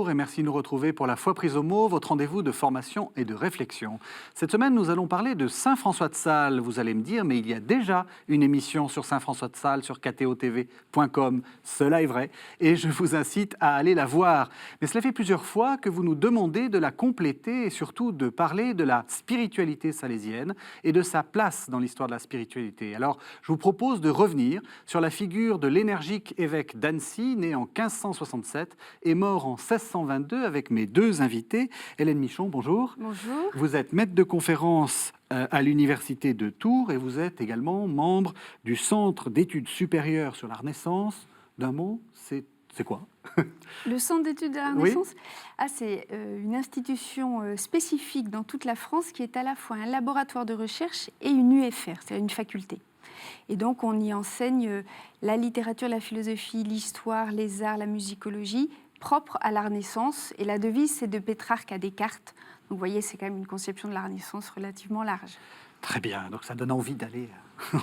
bonjour et merci de nous retrouver pour la Foi prise au mot, votre rendez-vous de formation et de réflexion. Cette semaine, nous allons parler de Saint François de Sales. Vous allez me dire, mais il y a déjà une émission sur Saint François de Sales sur ktotv.com. Cela est vrai et je vous incite à aller la voir. Mais cela fait plusieurs fois que vous nous demandez de la compléter et surtout de parler de la spiritualité salésienne et de sa place dans l'histoire de la spiritualité. Alors, je vous propose de revenir sur la figure de l'énergique évêque d'Annecy, né en 1567 et mort en 1622 avec mes deux invités. Hélène Michon, bonjour. Bonjour. Vous êtes maître de conférence à l'université de Tours et vous êtes également membre du Centre d'études supérieures sur la Renaissance. D'un mot, c'est quoi? Le Centre d'études de la Renaissance, c'est une institution spécifique dans toute la France qui est à la fois un laboratoire de recherche et une UFR, c'est une faculté. Et donc, on y enseigne la littérature, la philosophie, l'histoire, les arts, la musicologie, propre à la Renaissance. Et la devise, c'est de Pétrarque à Descartes. Donc, vous voyez, c'est quand même une conception de la Renaissance relativement large. Très bien, donc ça donne envie d'aller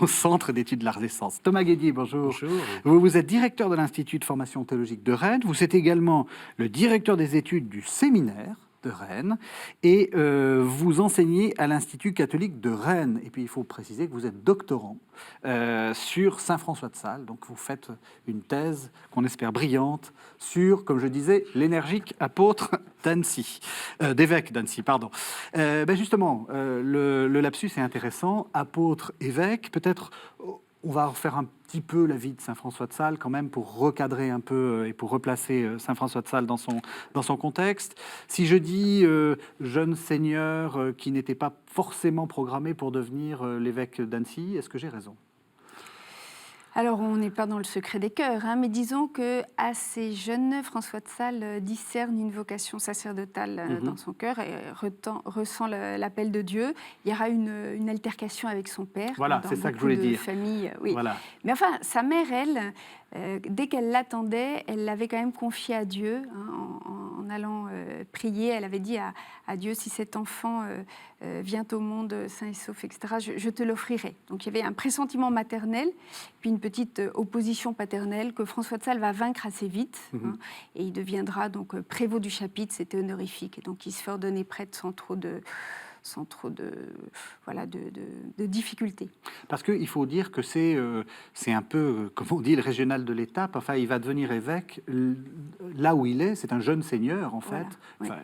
au Centre d'études de la Renaissance. Thomas Guédier, bonjour. Bonjour. Vous êtes directeur de l'Institut de formation théologique de Rennes. Vous êtes également le directeur des études du séminaire de Rennes et vous enseignez à l'Institut catholique de Rennes. Et puis il faut préciser que vous êtes doctorant sur Saint François de Sales. Donc vous faites une thèse qu'on espère brillante sur, comme je disais, l'énergique apôtre d'Annecy, d'évêque d'Annecy, pardon. Justement, le lapsus est intéressant, apôtre, évêque, peut-être. On va refaire un petit peu la vie de Saint François de Sales quand même pour recadrer un peu et pour replacer Saint François de Sales dans son contexte. Si je dis jeune seigneur qui n'était pas forcément programmé pour devenir l'évêque d'Annecy, est-ce que j'ai raison ? Alors, on n'est pas dans le secret des cœurs, mais disons qu'assez jeune, François de Sales discerne une vocation sacerdotale dans son cœur et ressent l'appel de Dieu. Il y aura une altercation avec son père. Voilà, c'est ça que je voulais dire. Famille, oui. Voilà. Mais enfin, sa mère, elle, dès qu'elle l'attendait, elle l'avait quand même confié à Dieu, en allant prier. Elle avait dit à Dieu, si cet enfant vient au monde sain et sauf, etc., je te l'offrirai. Donc il y avait un pressentiment maternel, puis une petite opposition paternelle que François de Sales va vaincre assez vite, et il deviendra donc prévôt du chapitre, c'était honorifique, et donc il se fait ordonner prêtre sans trop de difficultés. Parce qu'il faut dire que c'est un peu, comme on dit, le régional de l'étape. Enfin, il va devenir évêque là où il est. C'est un jeune seigneur, en fait,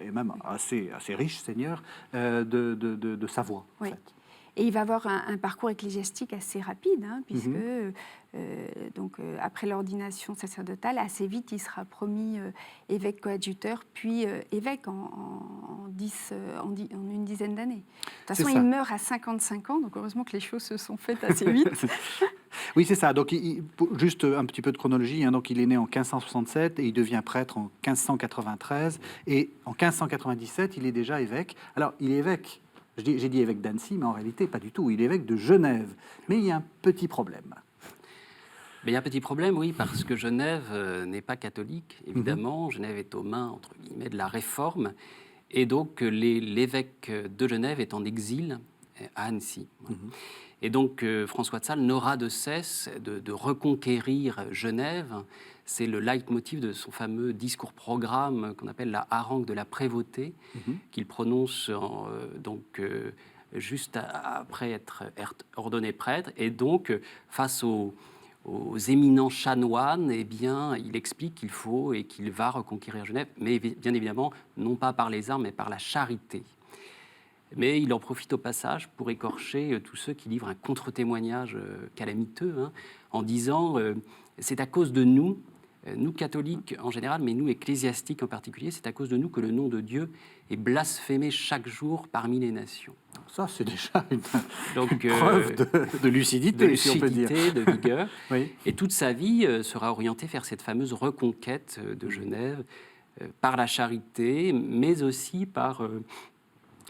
et même assez riche seigneur de Savoie, en fait. Et il va avoir un parcours ecclésiastique assez rapide, puisque après l'ordination sacerdotale, assez vite, il sera promis évêque coadjuteur, puis évêque en une dizaine d'années. De toute façon, il meurt à 55 ans, donc heureusement que les choses se sont faites assez vite. Oui, c'est ça. Donc, juste un petit peu de chronologie. Donc, il est né en 1567 et il devient prêtre en 1593. Et en 1597, il est déjà évêque. Alors, il est évêque. J'ai dit évêque d'Annecy, mais en réalité, pas du tout. Il est évêque de Genève. Mais il y a un petit problème. Mais il y a un petit problème, oui, parce que Genève n'est pas catholique, évidemment. Genève est aux mains, entre guillemets, de la Réforme. Et donc, l'évêque de Genève est en exil à Annecy. Et donc, François de Sales n'aura de cesse de reconquérir Genève. C'est le leitmotiv de son fameux discours-programme qu'on appelle la harangue de la prévôté, qu'il prononce juste après être ordonné prêtre. Et donc, face aux éminents chanoines, eh bien, il explique qu'il faut et qu'il va reconquérir Genève, mais bien évidemment, non pas par les armes, mais par la charité. Mais il en profite au passage pour écorcher tous ceux qui livrent un contre-témoignage calamiteux, en disant c'est à cause de nous catholiques en général, mais nous ecclésiastiques en particulier, c'est à cause de nous que le nom de Dieu est blasphémé chaque jour parmi les nations. Ça, c'est déjà une preuve de lucidité, si on peut dire. De vigueur. Oui. Et toute sa vie sera orientée vers cette fameuse reconquête de Genève par la charité, mais aussi par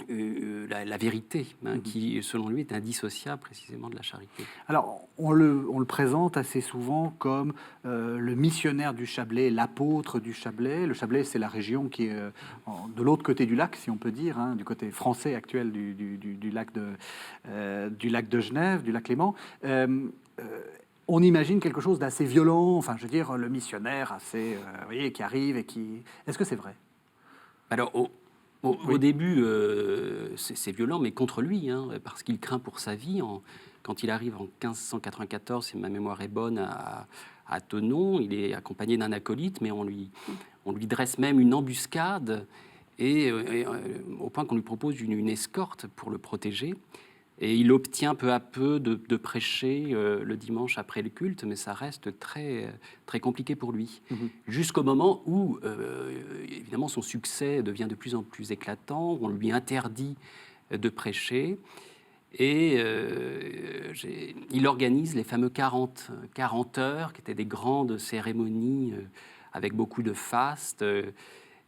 la vérité, qui, selon lui, est indissociable précisément de la charité. Alors, on le présente assez souvent comme le missionnaire du Chablais, l'apôtre du Chablais. Le Chablais, c'est la région qui est de l'autre côté du lac, si on peut dire, du côté français actuel du lac de Genève, du lac Léman. On imagine quelque chose d'assez violent, enfin, je veux dire, le missionnaire assez, qui arrive et qui... Est-ce que c'est vrai ? Alors, au début, c'est violent, mais contre lui, hein, parce qu'il craint pour sa vie. Quand il arrive en 1594, si ma mémoire est bonne, à Thonon, il est accompagné d'un acolyte, mais on lui dresse même une embuscade, au point qu'on lui propose une escorte pour le protéger. Et il obtient peu à peu de prêcher le dimanche après le culte, mais ça reste très, très compliqué pour lui. Jusqu'au moment où, évidemment, son succès devient de plus en plus éclatant, on lui interdit de prêcher, et il organise les fameux 40 heures, qui étaient des grandes cérémonies avec beaucoup de fastes,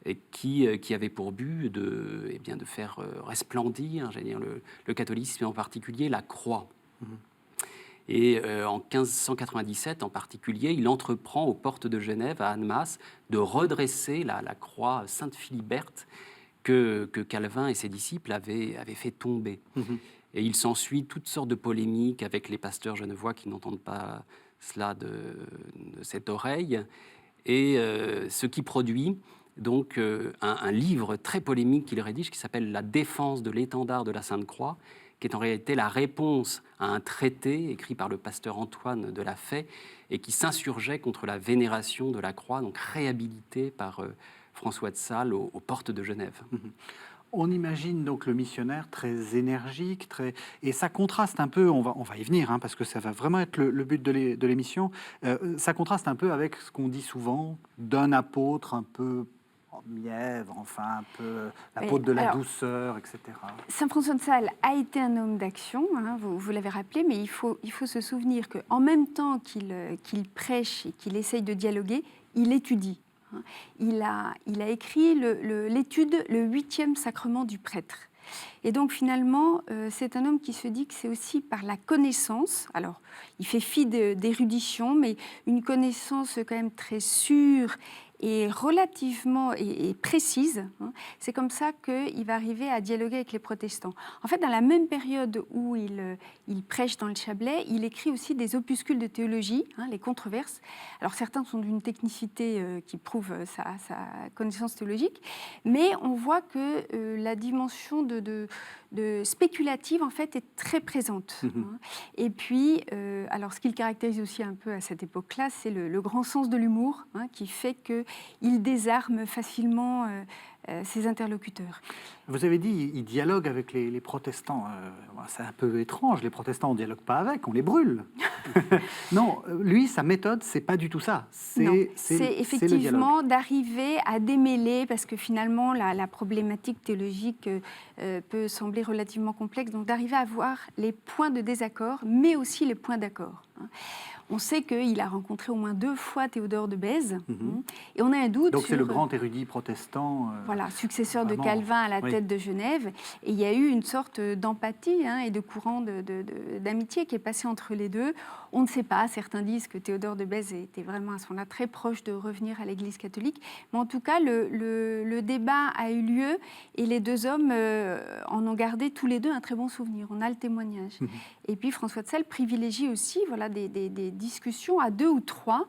et qui avait pour but de faire resplendir, j'allais dire, le catholicisme, et en particulier la croix. Et en 1597, en particulier, il entreprend aux portes de Genève, à Annemasse, de redresser la croix Sainte-Philiberte que Calvin et ses disciples avaient fait tomber. Et il s'ensuit toutes sortes de polémiques avec les pasteurs genevois qui n'entendent pas cela de cette oreille, et ce qui produit donc un livre très polémique qu'il rédige qui s'appelle « La défense de l'étendard de la Sainte Croix », qui est en réalité la réponse à un traité écrit par le pasteur Antoine de la Faye et qui s'insurgeait contre la vénération de la croix, donc réhabilitée par François de Sales aux portes de Genève. On imagine donc le missionnaire très énergique, et ça contraste un peu, on va y venir, hein, parce que ça va vraiment être le but de l'émission, ça contraste un peu avec ce qu'on dit souvent d'un apôtre un peu mièvre, enfin un peu l'apôtre de la douceur, etc. Saint François de Sales a été un homme d'action, hein, vous l'avez rappelé, mais il faut se souvenir qu'en même temps qu'il prêche et qu'il essaye de dialoguer, il étudie. Il a écrit l'étude, le 8e sacrement du prêtre. Et donc finalement, c'est un homme qui se dit que c'est aussi par la connaissance, alors il fait fi d'érudition, mais une connaissance quand même très sûre et relativement et précise. Hein. C'est comme ça qu'il va arriver à dialoguer avec les protestants. En fait, dans la même période où il prêche dans le Chablais, il écrit aussi des opuscules de théologie, hein, les controverses. Alors certains sont d'une technicité qui prouve sa connaissance théologique, mais on voit que la dimension de spéculative, en fait, est très présente. Hein. Et puis, alors ce qui le caractérise aussi un peu à cette époque-là, c'est le grand sens de l'humour, hein, qui fait qu'il désarme facilement ses interlocuteurs. Vous avez dit, il dialogue avec les protestants. C'est un peu étrange, les protestants, on ne dialogue pas avec, on les brûle. Non, lui, sa méthode, c'est pas du tout ça. C'est effectivement d'arriver à démêler, parce que finalement, la problématique théologique peut sembler relativement complexe, donc d'arriver à voir les points de désaccord, mais aussi les points d'accord. Hein. On sait qu'il a rencontré au moins 2 fois Théodore de Bèze, et on a un doute. Donc c'est le grand érudit protestant. Voilà, successeur de vraiment, Calvin à la tête de Genève. Et il y a eu une sorte d'empathie, hein, et de courant d'amitié qui est passé entre les deux. On ne sait pas, certains disent que Théodore de Bèze était vraiment à ce moment-là très proche de revenir à l'Église catholique. Mais en tout cas, le débat a eu lieu et les 2 hommes en ont gardé tous les 2 un très bon souvenir. On a le témoignage. Et puis François de Sales privilégie aussi des discussions à 2 ou 3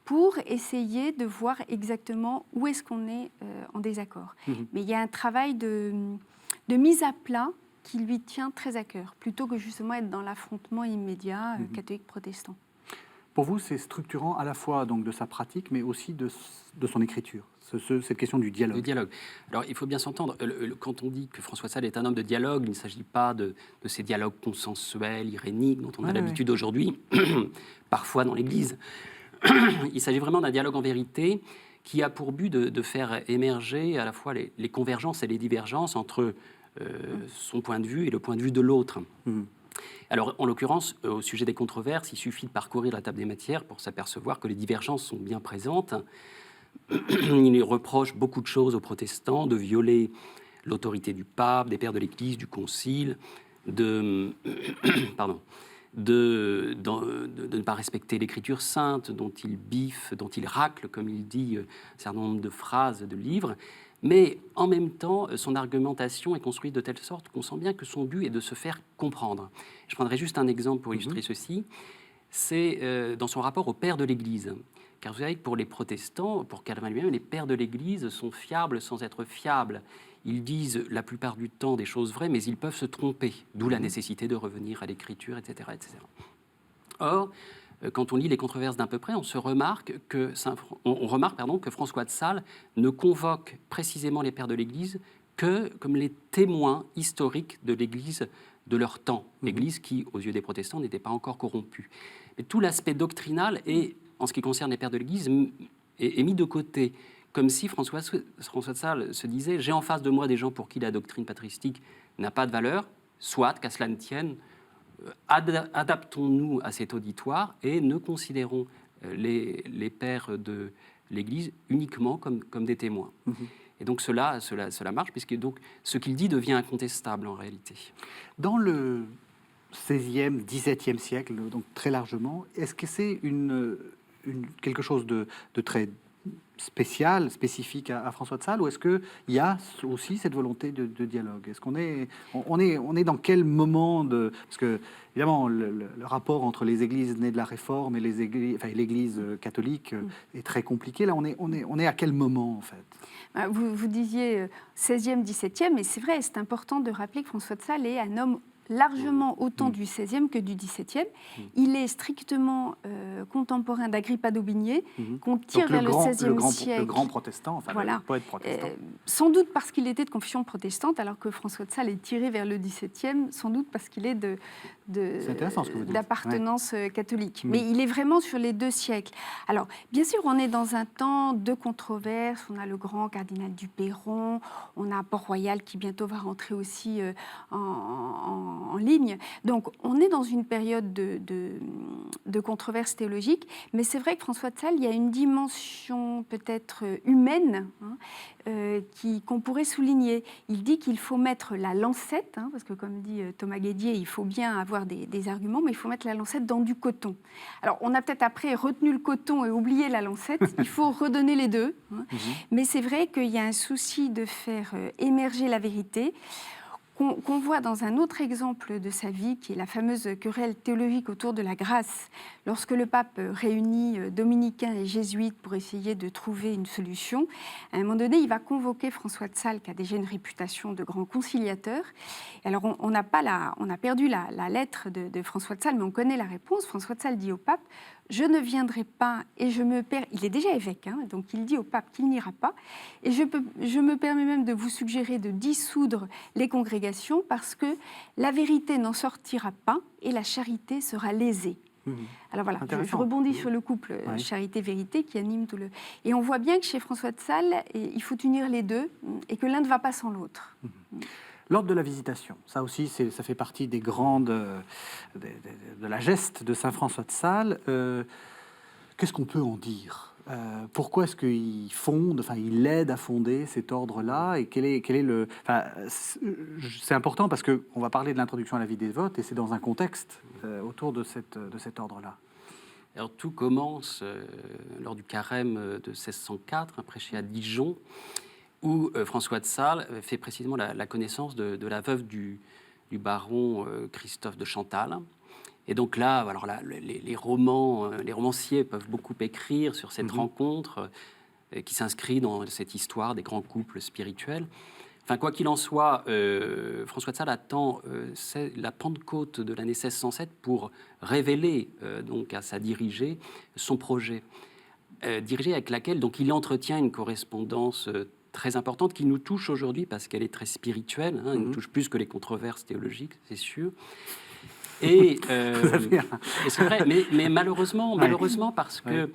pour essayer de voir exactement où est-ce qu'on est en désaccord. Mais il y a un travail de mise à plat qui lui tient très à cœur, plutôt que justement être dans l'affrontement immédiat catholique-protestant. Pour vous, c'est structurant à la fois donc, de sa pratique, mais aussi de son écriture, cette question du dialogue. Le dialogue. Alors, il faut bien s'entendre. Quand on dit que François de Sales est un homme de dialogue, il ne s'agit pas de ces dialogues consensuels, iréniques, dont on a l'habitude aujourd'hui, parfois dans l'Église. Il s'agit vraiment d'un dialogue en vérité qui a pour but de faire émerger à la fois les convergences et les divergences entre son point de vue et le point de vue de l'autre. Alors, en l'occurrence, au sujet des controverses, il suffit de parcourir la table des matières pour s'apercevoir que les divergences sont bien présentes. Il reproche beaucoup de choses aux protestants, de violer l'autorité du pape, des pères de l'Église, du concile, de ne pas respecter l'écriture sainte, dont il biffe, dont il racle, comme il dit, un certain nombre de phrases de livres. Mais en même temps, son argumentation est construite de telle sorte qu'on sent bien que son but est de se faire comprendre. Je prendrai juste un exemple pour illustrer ceci. c'est dans son rapport au père de l'Église. Car vous savez que pour les protestants, pour Calvin lui-même, les pères de l'Église sont fiables sans être fiables. Ils disent la plupart du temps des choses vraies, mais ils peuvent se tromper, d'où la nécessité de revenir à l'Écriture, etc., etc. Or, quand on lit les controverses d'un peu près, on remarque que François de Sales ne convoque précisément les pères de l'Église que comme les témoins historiques de l'Église de leur temps, l'Église qui, aux yeux des protestants, n'était pas encore corrompue. Mais tout l'aspect doctrinal, et en ce qui concerne les pères de l'Église, est mis de côté, comme si François de Sales se disait « j'ai en face de moi des gens pour qui la doctrine patristique n'a pas de valeur, soit qu'à cela ne tienne, adaptons-nous à cet auditoire et ne considérons les pères de l'Église uniquement comme des témoins. Et donc cela marche, puisque donc, ce qu'il dit devient incontestable en réalité. Dans le XVIe, XVIIe siècle, donc très largement, est-ce que c'est quelque chose de très spécial, spécifique à François de Sales, ou est-ce qu'il y a aussi cette volonté de dialogue? Est-ce qu'on est, on est dans quel moment de... Parce que, évidemment, le rapport entre les églises nées de la Réforme et l'Église catholique est très compliqué. Là, on est à quel moment, en fait? Vous disiez 16e, 17e, et c'est vrai, c'est important de rappeler que François de Sales est un homme largement autant du XVIe que du XVIIe. Il est strictement contemporain d'Agrippa d'Aubigné, qu'on tire vers le XVIe siècle. Le grand protestant, enfin voilà. le poète protestant. Sans doute parce qu'il était de confession protestante, alors que François de Sales est tiré vers le XVIIe, sans doute parce qu'il est d'appartenance catholique. Mais il est vraiment sur les deux siècles. Alors, bien sûr, on est dans un temps de controverses. On a le grand cardinal du Perron, on a Port-Royal qui bientôt va rentrer aussi en ligne. Donc, on est dans une période de controverses théologiques, mais c'est vrai que François de Sales, il y a une dimension peut-être humaine qu'on pourrait souligner. Il dit qu'il faut mettre la lancette, parce que comme dit Thomas Guédier, il faut bien avoir des arguments, mais il faut mettre la lancette dans du coton. Alors, on a peut-être après retenu le coton et oublié la lancette, il faut redonner les deux. Mais c'est vrai qu'il y a un souci de faire émerger la vérité, qu'on voit dans un autre exemple de sa vie, qui est la fameuse querelle théologique autour de la grâce, lorsque le pape réunit dominicains et jésuites pour essayer de trouver une solution. À un moment donné, il va convoquer François de Sales, qui a déjà une réputation de grand conciliateur. Alors, on a perdu la lettre de François de Sales, mais on connaît la réponse. François de Sales dit au pape: je ne viendrai pas et je me perds. Il est déjà évêque, donc il dit au pape qu'il n'ira pas. Et je me permets même de vous suggérer de dissoudre les congrégations parce que la vérité n'en sortira pas et la charité sera lésée. Alors voilà, je rebondis sur le couple charité-vérité qui anime tout le... Et on voit bien que chez François de Sales, il faut unir les deux et que l'un ne va pas sans l'autre. L'ordre de la visitation, ça aussi, ça fait partie des grandes... de la geste de saint François de Sales. Qu'est-ce qu'on peut en dire? Pourquoi est-ce qu'il aide à fonder cet ordre-là? Et quel est le... c'est important parce qu'on va parler de l'introduction à la vie dévote et c'est dans un contexte autour de cet ordre-là. Alors tout commence lors du carême de 1604, prêché à Dijon, où François de Sales fait précisément la connaissance de la veuve du baron Christophe de Chantal. Et donc là, alors là les romanciers peuvent beaucoup écrire sur cette rencontre qui s'inscrit dans cette histoire des grands couples spirituels. Enfin, quoi qu'il en soit, François de Sales attend la Pentecôte de l'année 1607 pour révéler donc à sa dirigée son projet. Dirigée avec laquelle donc, il entretient une correspondance très importante qui nous touche aujourd'hui parce qu'elle est très spirituelle. Elle nous touche plus que les controverses théologiques, c'est sûr. Et c'est vrai, mais malheureusement parce que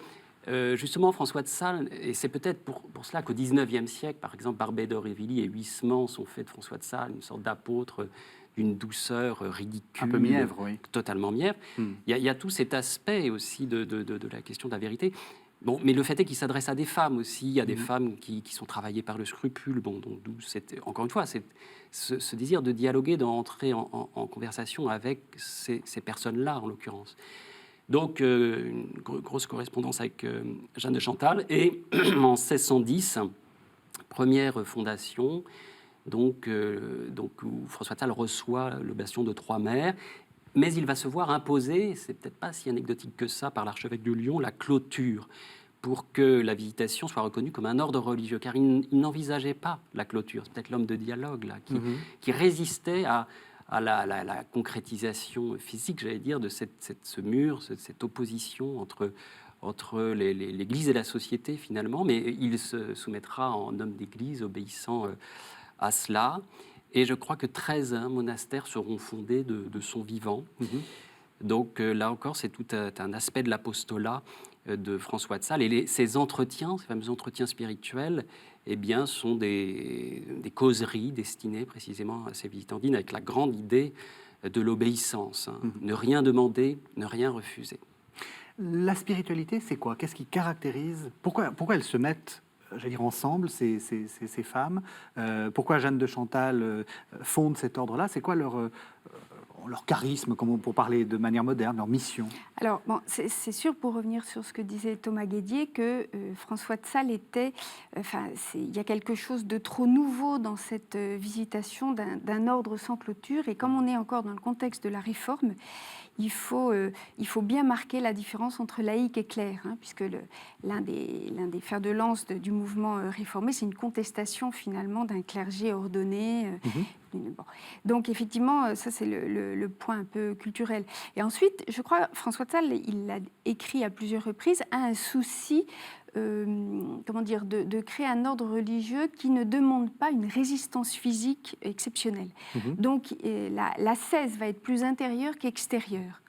justement François de Sales, et c'est peut-être pour cela qu'au XIXe siècle, par exemple, Barbey d'Aurevilly et Huysmans sont faits de François de Sales une sorte d'apôtre d'une douceur ridicule, un peu mièvre, totalement mièvre. Il y a tout cet aspect aussi de la question de la vérité. Bon, mais le fait est qu'il s'adresse à des femmes aussi, il y a des femmes qui sont travaillées par le scrupule. Bon, donc d'où encore une fois ce désir de dialoguer, d'entrer en conversation avec ces personnes-là, en l'occurrence. Donc, une grosse correspondance avec Jeanne de Chantal. Et en 1610, première fondation, donc où François de Sales reçoit l'oblation de 3 mères. Mais il va se voir imposer, c'est peut-être pas si anecdotique que ça, par l'archevêque de Lyon, la clôture, pour que la visitation soit reconnue comme un ordre religieux, car il n'envisageait pas la clôture. C'est peut-être l'homme de dialogue là, qui résistait à la concrétisation physique, j'allais dire, de ce mur, cette opposition entre l'Église et la société, finalement. Mais il se soumettra en homme d'Église, obéissant à cela. Et je crois que 13 monastères seront fondés de son vivant. Donc là encore, c'est tout un aspect de l'apostolat de François de Sales. Et ces entretiens, ces fameux entretiens spirituels, eh bien, sont des causeries destinées précisément à ces visitandines, avec la grande idée de l'obéissance. Ne rien demander, ne rien refuser. La spiritualité, c'est quoi? Qu'est-ce qui caractérise? Pourquoi elles se mettent, j'allais dire, ensemble, ces femmes? Pourquoi Jeanne de Chantal fonde cet ordre-là? C'est quoi leur charisme, pour parler de manière moderne, leur mission? Alors, bon, c'est sûr, pour revenir sur ce que disait Thomas Guédier, que François de Sales était... il y a quelque chose de trop nouveau dans cette visitation d'un ordre sans clôture. Et comme on est encore dans le contexte de la Réforme, il faut bien marquer la différence entre laïque et clerc, puisque l'un des fers de lance du mouvement réformé, c'est une contestation finalement d'un clergé ordonné. Bon. Donc effectivement, ça c'est le point un peu culturel. Et ensuite, je crois, François de Sales, il l'a écrit à plusieurs reprises, a un souci de créer un ordre religieux qui ne demande pas une résistance physique exceptionnelle. Donc l'ascèse va être plus intérieure qu'extérieure.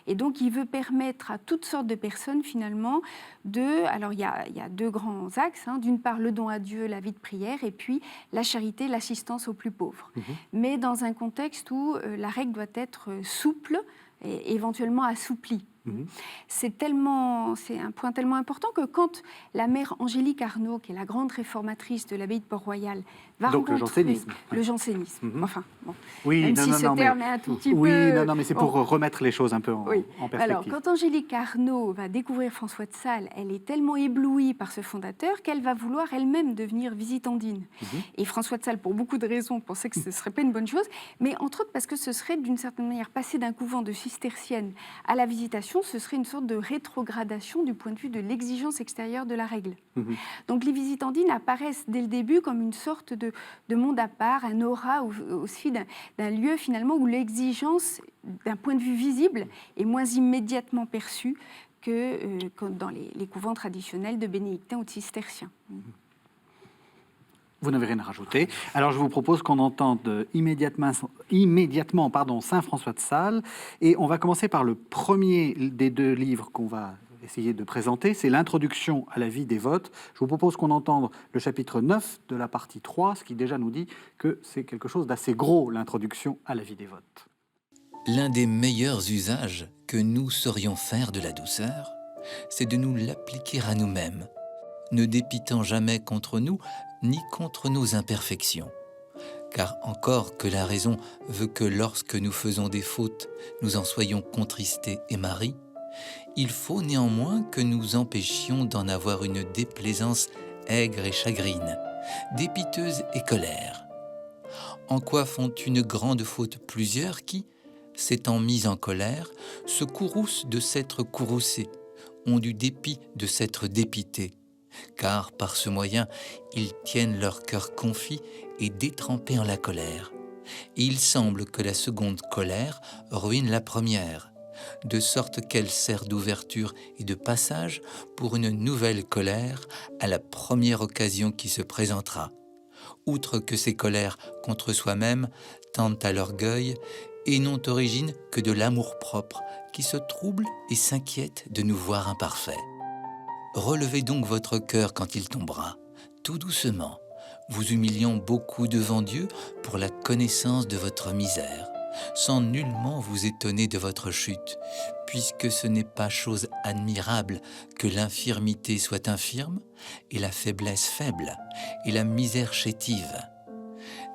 Et donc il veut permettre à toutes sortes de personnes finalement alors il y a deux grands axes, d'une part le don à Dieu, la vie de prière, et puis la charité, l'assistance aux plus pauvres. Mais dans un contexte où la règle doit être souple et éventuellement assouplie. C'est un point tellement important que quand la mère Angélique Arnaud, qui est la grande réformatrice de l'abbaye de Port-Royal, va donc rencontrer... le jansénisme. Enfin, bon. Oui, même si ce terme est un tout petit peu... Oui, mais c'est pour remettre les choses un peu en perspective. Alors, quand Angélique Arnaud va découvrir François de Sales, elle est tellement éblouie par ce fondateur qu'elle va vouloir elle-même devenir visitandine. Et François de Sales, pour beaucoup de raisons, pensait que ce ne serait pas une bonne chose, mais entre autres parce que ce serait d'une certaine manière passer d'un couvent de cisterciennes à la visitation, ce serait une sorte de rétrogradation du point de vue de l'exigence extérieure de la règle. Donc les visitandines apparaissent dès le début comme une sorte de monde à part, un aura aussi d'un lieu finalement où l'exigence, d'un point de vue visible, est moins immédiatement perçue que dans les couvents traditionnels de bénédictins ou de cisterciens. Vous n'avez rien à rajouter. Alors je vous propose qu'on entende immédiatement Saint François de Sales, et on va commencer par le premier des deux livres qu'on va essayer de présenter, c'est l'introduction à la vie dévote. Je vous propose qu'on entende le chapitre 9 de la partie 3, ce qui déjà nous dit que c'est quelque chose d'assez gros, l'introduction à la vie dévote. L'un des meilleurs usages que nous saurions faire de la douceur, c'est de nous l'appliquer à nous-mêmes, ne dépitant jamais contre nous ni contre nos imperfections. Car encore que la raison veut que lorsque nous faisons des fautes, nous en soyons contristés et marris, il faut néanmoins que nous empêchions d'en avoir une déplaisance aigre et chagrine, dépiteuse et colère. En quoi font une grande faute plusieurs qui, s'étant mis en colère, se courroucent de s'être courroucés, ont du dépit de s'être dépités, car par ce moyen, ils tiennent leur cœur confit et détrempé en la colère. Et il semble que la seconde colère ruine la première, de sorte qu'elle sert d'ouverture et de passage pour une nouvelle colère à la première occasion qui se présentera. Outre que ces colères contre soi-même tendent à l'orgueil et n'ont origine que de l'amour-propre qui se trouble et s'inquiète de nous voir imparfaits. Relevez donc votre cœur quand il tombera, tout doucement, vous humiliant beaucoup devant Dieu pour la connaissance de votre misère, sans nullement vous étonner de votre chute, puisque ce n'est pas chose admirable que l'infirmité soit infirme, et la faiblesse faible, et la misère chétive.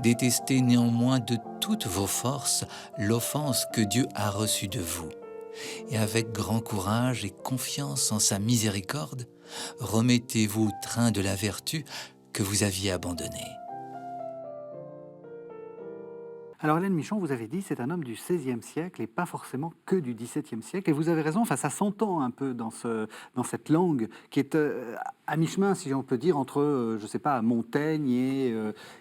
Détestez néanmoins de toutes vos forces l'offense que Dieu a reçue de vous, et avec grand courage et confiance en sa miséricorde, remettez-vous au train de la vertu que vous aviez abandonné. Alors Hélène Michon, vous avez dit c'est un homme du XVIe siècle et pas forcément que du XVIIe siècle. Et vous avez raison, enfin, ça s'entend un peu dans cette langue qui est à mi-chemin, si on peut dire, entre, je ne sais pas, Montaigne et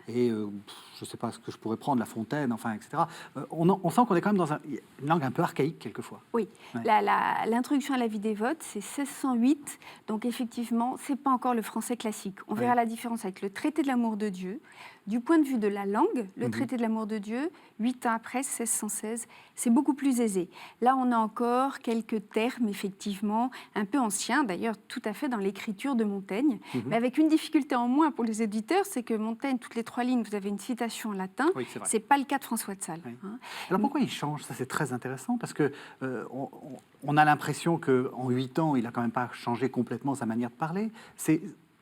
je ne sais pas ce que je pourrais prendre, La Fontaine, enfin, etc. On sent qu'on est quand même dans une langue un peu archaïque quelquefois. Oui, Ouais. l'introduction à la vie dévote, c'est 1608, donc effectivement, c'est pas encore le français classique. On verra la différence avec le traité de l'amour de Dieu. Du point de vue de la langue, le traité de l'amour de Dieu, 8 ans après, 1616, c'est beaucoup plus aisé. Là, on a encore quelques termes, effectivement, un peu anciens, d'ailleurs tout à fait dans l'écriture de Montaigne, mais avec une difficulté en moins pour les éditeurs, c'est que Montaigne, toutes les 3 lignes, vous avez une citation en latin, Oui, c'est vrai. c'est pas le cas de François de Sales. Oui. Hein. Alors pourquoi il change? Ça, c'est très intéressant parce que on a l'impression qu'en 8 ans, il n'a quand même pas changé complètement sa manière de parler.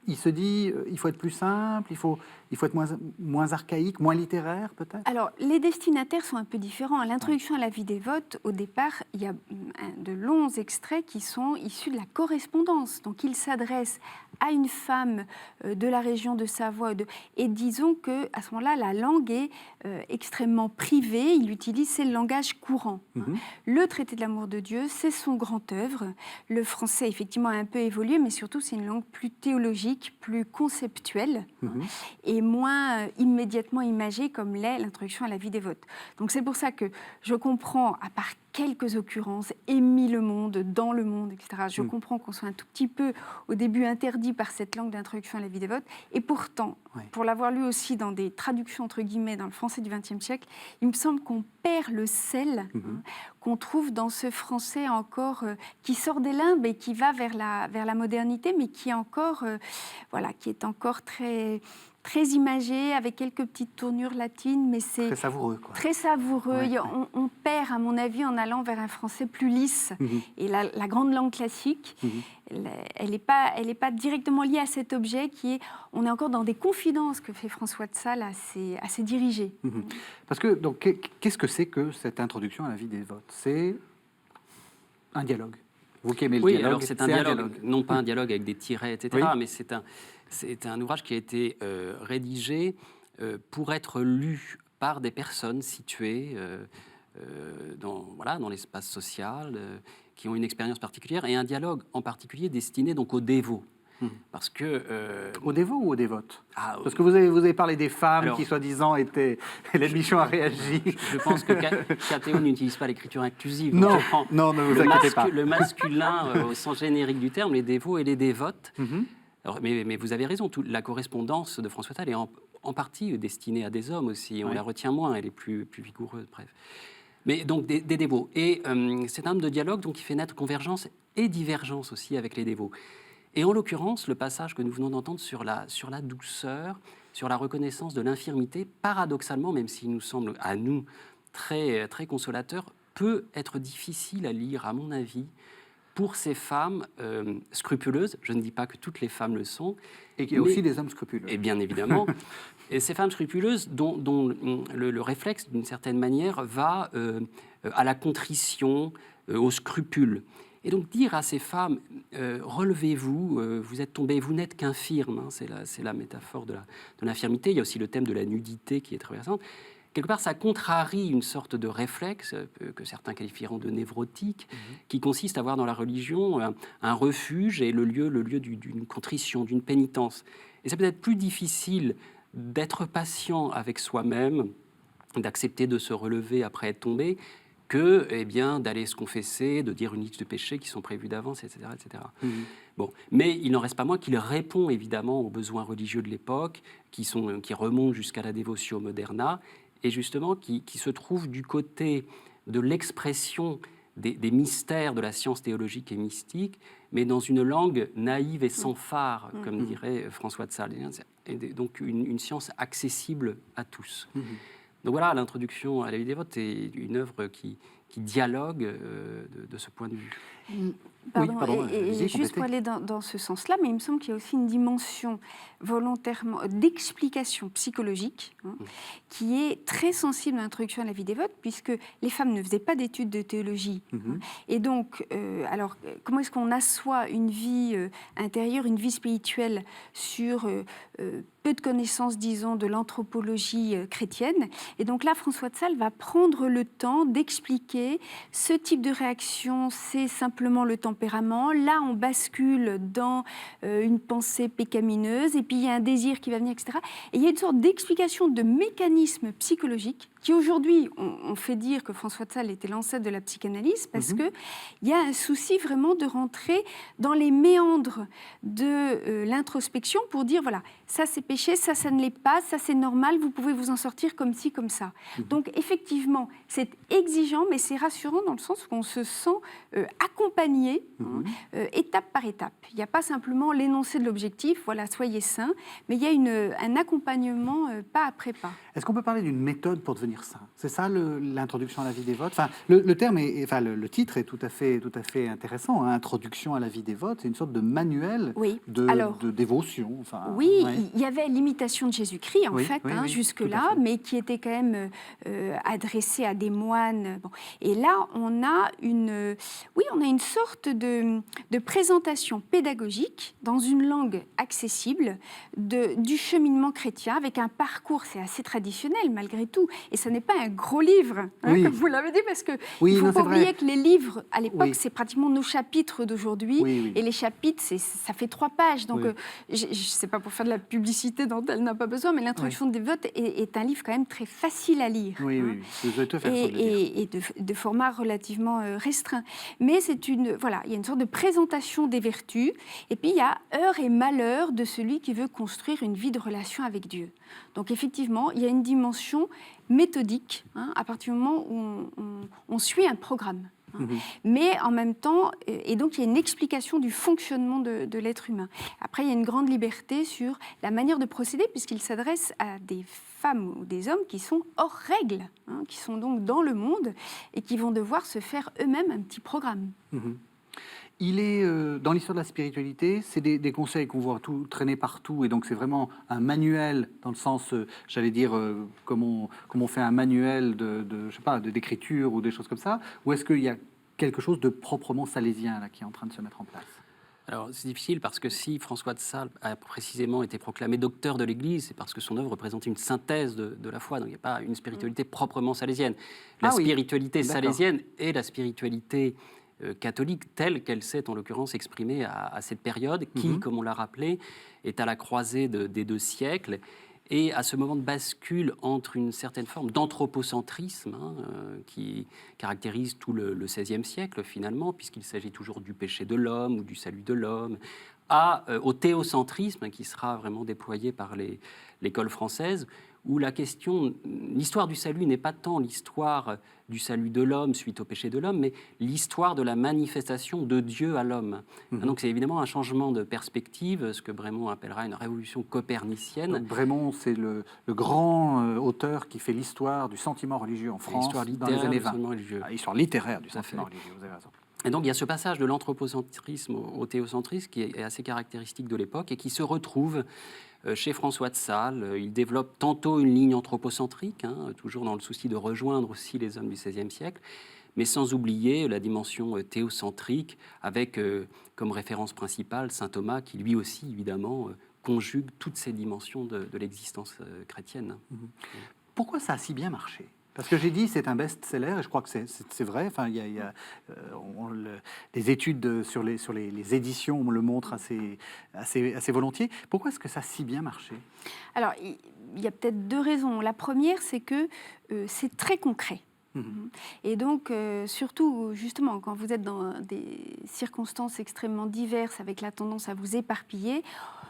Il se dit, il faut être plus simple, il faut être moins archaïque, moins littéraire, peut-être. Alors, les destinataires sont un peu différents. À l'introduction à la vie dévote, au départ, il y a de longs extraits qui sont issus de la correspondance. Donc, il s'adresse à une femme de la région de Savoie. Et disons qu'à ce moment-là, la langue est extrêmement privée. Il utilise, c'est le langage courant. Le traité de l'amour de Dieu, c'est son grand œuvre. Le français, effectivement, a un peu évolué, mais surtout, c'est une langue plus théologique, plus conceptuelle. Et moins immédiatement imagée comme l'est l'introduction à la vie dévote. Donc c'est pour ça que je comprends, à part quelques occurrences, Émile le monde, dans le monde, etc., je comprends qu'on soit un tout petit peu au début interdit par cette langue d'introduction à la vie dévote, et pourtant, pour l'avoir lu aussi dans des traductions entre guillemets dans le français du XXe siècle, il me semble qu'on perd le sel qu'on trouve dans ce français encore qui sort des limbes et qui va vers la modernité, mais qui est encore, qui est encore très imagé, avec quelques petites tournures latines, mais c'est Très savoureux, quoi. très savoureux. Ouais. On perd, à mon avis, en allant vers un français plus lisse. Et la grande langue classique, elle n'est pas directement liée à cet objet qui est... On est encore dans des confidences que fait François de Sales à ses dirigés. Parce que, donc, qu'est-ce que c'est que cette introduction à la vie dévote? C'est un dialogue. Vous qui aimez le dialogue, alors c'est un dialogue, non pas un dialogue avec des tirets, etc., mais c'est un ouvrage qui a été rédigé pour être lu par des personnes situées dans l'espace social, qui ont une expérience particulière, et un dialogue en particulier destiné donc aux dévots. Parce que... Aux dévots ou aux dévotes? Parce que vous avez parlé des femmes qui, soi-disant, étaient... Hélène Michon a réagi. Je pense que Cathéo n'utilise pas l'écriture inclusive. Non, non, ne vous inquiétez pas. Le masculin, au sens générique du terme, les dévots et les dévotes. Alors, mais vous avez raison, la correspondance de François de Sales est en partie destinée à des hommes aussi. On la retient moins, elle est plus vigoureuse, bref. Mais donc des dévots. Et c'est un homme de dialogue donc, qui fait naître convergence et divergence aussi avec les dévots. Et en l'occurrence, le passage que nous venons d'entendre sur la douceur, sur la reconnaissance de l'infirmité, paradoxalement, même s'il nous semble à nous très, très consolateur, peut être difficile à lire, à mon avis, pour ces femmes scrupuleuses. Je ne dis pas que toutes les femmes le sont. Et qu'il y a aussi des hommes scrupuleux. Et bien évidemment. Et ces femmes scrupuleuses dont le réflexe, d'une certaine manière, va à la contrition, au scrupule. Et donc dire à ces femmes, relevez-vous, vous êtes tombées, vous n'êtes qu'infirmes, hein, c'est la métaphore de l'infirmité. Il y a aussi le thème de la nudité qui est très intéressant. Quelque part, ça contrarie une sorte de réflexe que certains qualifieront de névrotique, qui consiste à voir dans la religion un refuge et le lieu d'une contrition, d'une pénitence. Et ça peut être plus difficile d'être patient avec soi-même, d'accepter de se relever après être tombé, que d'aller se confesser, de dire une liste de péchés qui sont prévus d'avance, etc. etc. Bon, mais il n'en reste pas moins qu'il répond évidemment aux besoins religieux de l'époque, qui remontent jusqu'à la Devotio Moderna, et justement qui se trouve du côté de l'expression des mystères de la science théologique et mystique, mais dans une langue naïve et sans phare, comme dirait François de Sales. Et donc une science accessible à tous. Donc voilà, l'introduction à la vie dévote est une œuvre qui dialogue de ce point de vue. Pardon, pardon, et allez-y, juste pour complétez. aller dans ce sens-là, mais il me semble qu'il y a aussi une dimension volontairement d'explication psychologique qui est très sensible à l'introduction à la vie dévote, puisque les femmes ne faisaient pas d'études de théologie. Et donc, alors, comment est-ce qu'on assoit une vie intérieure, une vie spirituelle sur peu de connaissances, disons, de l'anthropologie chrétienne? Et donc là, François de Sales va prendre le temps d'expliquer ce type de réaction, c'est simplement le tempérament. Là, on bascule dans une pensée pécamineuse, et puis il y a un désir qui va venir, etc. Et il y a une sorte d'explication de mécanismes psychologiques qui, aujourd'hui, on fait dire que François de Sales était l'ancêtre de la psychanalyse, parce qu'il y a un souci vraiment de rentrer dans les méandres de l'introspection pour dire, voilà, ça c'est péché, ça ne l'est pas, ça c'est normal, vous pouvez vous en sortir comme ci, comme ça. Donc, effectivement, c'est exigeant, mais c'est rassurant dans le sens où on se sent accompagné, étape par étape. Il n'y a pas simplement l'énoncé de l'objectif, voilà, soyez saints, mais il y a un accompagnement pas après pas. Est-ce qu'on peut parler d'une méthode pour devenir saint? C'est ça l'introduction à la vie dévote. Enfin, le terme, enfin le titre est tout à fait intéressant. Hein. Introduction à la vie dévote, c'est une sorte de manuel de dévotion. Enfin, oui, il y avait l'imitation de Jésus-Christ en fait, jusque-là, mais qui était quand même adressée à des moines. Bon. Et là, on a une sorte de présentation pédagogique dans une langue accessible du cheminement chrétien, avec un parcours, c'est assez traditionnel malgré tout, et ce n'est pas un gros livre, comme vous l'avez dit, parce qu'il ne faut pas oublier que les livres, à l'époque, c'est pratiquement nos chapitres d'aujourd'hui, et les chapitres, ça fait 3 pages, donc je ne sais pas pour faire de la publicité dont elle n'a pas besoin, mais l'introduction des votes est un livre quand même très facile à lire, vous avez tout fait et de format relativement restreint. Mais il y a une sorte de présentation des vertus, et puis il y a heure et malheur de celui qui veut construire une vie de relation avec Dieu. Donc effectivement, il y a une dimension méthodique, à partir du moment où on suit un programme. Mais en même temps, et donc il y a une explication du fonctionnement de l'être humain. Après, il y a une grande liberté sur la manière de procéder, puisqu'il s'adresse à des femmes ou des hommes qui sont hors règle, qui sont donc dans le monde et qui vont devoir se faire eux-mêmes un petit programme. Il est dans l'histoire de la spiritualité, c'est des conseils qu'on voit traîner partout, et donc c'est vraiment un manuel dans le sens, j'allais dire, comme on fait un manuel d'écriture ou des choses comme ça, ou est-ce qu'il y a quelque chose de proprement salésien là qui est en train de se mettre en place? Alors, c'est difficile parce que si François de Sales a précisément été proclamé docteur de l'Église, c'est parce que son œuvre représentait une synthèse de la foi. Donc, il n'y a pas une spiritualité proprement salésienne. La spiritualité salésienne est la spiritualité catholique telle qu'elle s'est en l'occurrence exprimée à cette période, qui, comme on l'a rappelé, est à la croisée des 2 siècles. Et à ce moment de bascule entre une certaine forme d'anthropocentrisme qui caractérise tout le XVIe siècle finalement, puisqu'il s'agit toujours du péché de l'homme ou du salut de l'homme, au théocentrisme qui sera vraiment déployé par l'école française, où l'histoire du salut n'est pas tant l'histoire du salut de l'homme suite au péché de l'homme, mais l'histoire de la manifestation de Dieu à l'homme. Donc c'est évidemment un changement de perspective, ce que Brémond appellera une révolution copernicienne. Donc Brémond, c'est le grand auteur qui fait l'histoire du sentiment religieux en France dans les années 20. L'histoire littéraire du sentiment religieux, vous avez raison. Et donc il y a ce passage de l'anthropocentrisme au théocentrisme qui est assez caractéristique de l'époque et qui se retrouve chez François de Sales. Il développe tantôt une ligne anthropocentrique, toujours dans le souci de rejoindre aussi les hommes du XVIe siècle, mais sans oublier la dimension théocentrique avec comme référence principale saint Thomas qui lui aussi évidemment conjugue toutes ces dimensions de l'existence chrétienne. Pourquoi ça a si bien marché ? Parce que j'ai dit c'est un best-seller et je crois que c'est vrai. Enfin, il y a des études sur les éditions, on le montre assez volontiers. Pourquoi est-ce que ça a si bien marché? Alors, il y a peut-être 2 raisons. La première, c'est que c'est très concret. Et donc, surtout, justement, quand vous êtes dans des circonstances extrêmement diverses, avec la tendance à vous éparpiller,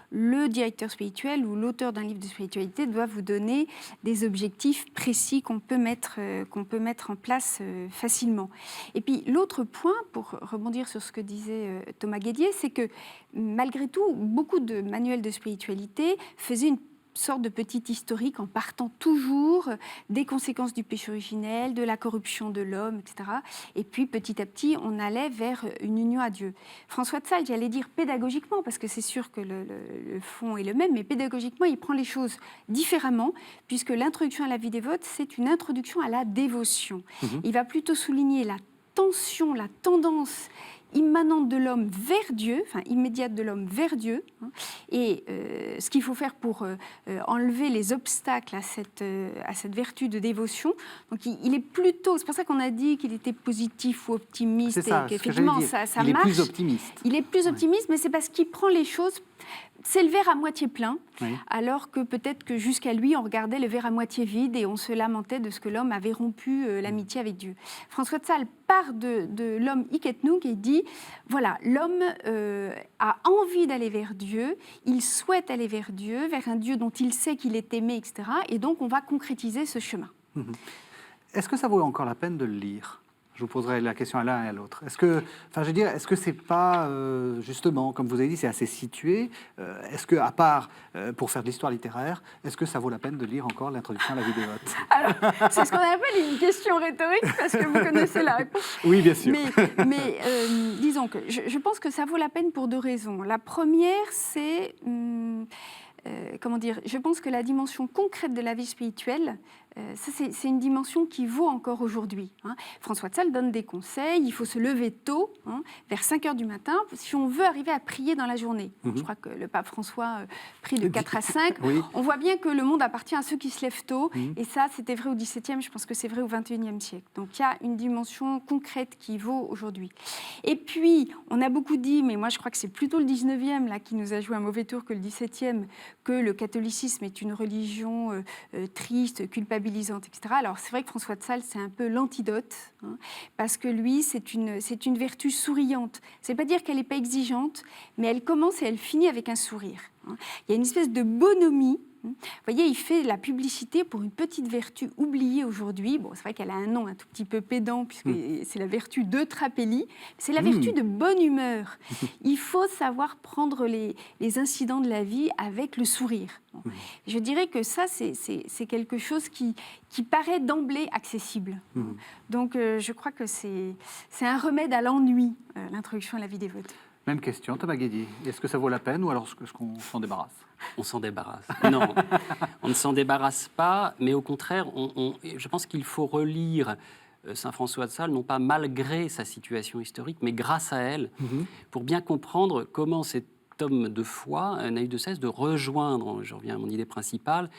le directeur spirituel ou l'auteur d'un livre de spiritualité doit vous donner des objectifs précis qu'on peut mettre en place facilement. Et puis, l'autre point, pour rebondir sur ce que disait Thomas Guédier, c'est que, malgré tout, beaucoup de manuels de spiritualité faisaient une sorte de petit historique en partant toujours des conséquences du péché originel, de la corruption de l'homme, etc. Et puis petit à petit, on allait vers une union à Dieu. François de Sales, j'allais dire pédagogiquement, parce que c'est sûr que le fond est le même, mais pédagogiquement, il prend les choses différemment, puisque l'introduction à la vie dévote, c'est une introduction à la dévotion. Il va plutôt souligner la tension, la tendance immanente de l'homme vers Dieu, enfin immédiate de l'homme vers Dieu, et ce qu'il faut faire pour enlever les obstacles à cette vertu de dévotion. Donc il est plutôt, c'est pour ça qu'on a dit qu'il était positif ou optimiste, C'est ça, et qu'effectivement ça marche. Il est plus optimiste. Il est plus optimiste, mais c'est parce qu'il prend les choses. C'est le verre à moitié plein, Oui. alors que peut-être que jusqu'à lui, on regardait le verre à moitié vide et on se lamentait de ce que l'homme avait rompu l'amitié avec Dieu. François de Sales part de l'homme hic et nunc et dit, voilà, l'homme a envie d'aller vers Dieu, il souhaite aller vers Dieu, vers un Dieu dont il sait qu'il est aimé, etc. Et donc, on va concrétiser ce chemin. Est-ce que ça vaut encore la peine de le lire ? Je vous poserai la question à l'un et à l'autre. Est-ce que c'est pas, justement, comme vous avez dit, c'est assez situé. Est-ce que, à part pour faire de l'histoire littéraire, est-ce que ça vaut la peine de lire encore l'introduction à la vie dévote ? Alors, c'est ce qu'on appelle une question rhétorique, parce que vous connaissez la réponse. Oui, bien sûr. Mais disons que je pense que ça vaut la peine pour deux raisons. La première, c'est... comment dire, je pense que la dimension concrète de la vie spirituelle, ça, c'est une dimension qui vaut encore aujourd'hui. François de Sales donne des conseils, il faut se lever tôt, vers 5 heures du matin, si on veut arriver à prier dans la journée. Je crois que le pape François prie de 4 à 5. Oui. On voit bien que le monde appartient à ceux qui se lèvent tôt, et ça, c'était vrai au XVIIe, je pense que c'est vrai au XXIe siècle. Donc il y a une dimension concrète qui vaut aujourd'hui. Et puis, on a beaucoup dit, mais moi je crois que c'est plutôt le XIXe là, qui nous a joué un mauvais tour que le XVIIe, que le catholicisme est une religion triste, culpabilisante, etc. Alors c'est vrai que François de Sales, c'est un peu l'antidote, parce que lui, c'est une vertu souriante. C'est pas dire qu'elle n'est pas exigeante, mais elle commence et elle finit avec un sourire. Il y a une espèce de bonhomie. Vous voyez, il fait la publicité pour une petite vertu oubliée aujourd'hui. Bon, c'est vrai qu'elle a un nom un tout petit peu pédant, puisque c'est la vertu d'Eutrapélie. C'est la vertu de bonne humeur. Il faut savoir prendre les incidents de la vie avec le sourire. Je dirais que ça, c'est quelque chose qui paraît d'emblée accessible. Donc, je crois que c'est un remède à l'ennui, l'introduction à la vie dévote. Même question, Thomas Guédy. Est-ce que ça vaut la peine ou alors est-ce qu'on s'en débarrasse ? On s'en débarrasse. Non, on ne s'en débarrasse pas, mais au contraire, je pense qu'il faut relire Saint François de Sales, non pas malgré sa situation historique, mais grâce à elle, pour bien comprendre comment cet homme de foi n'a eu de cesse de rejoindre, je reviens à mon idée principale,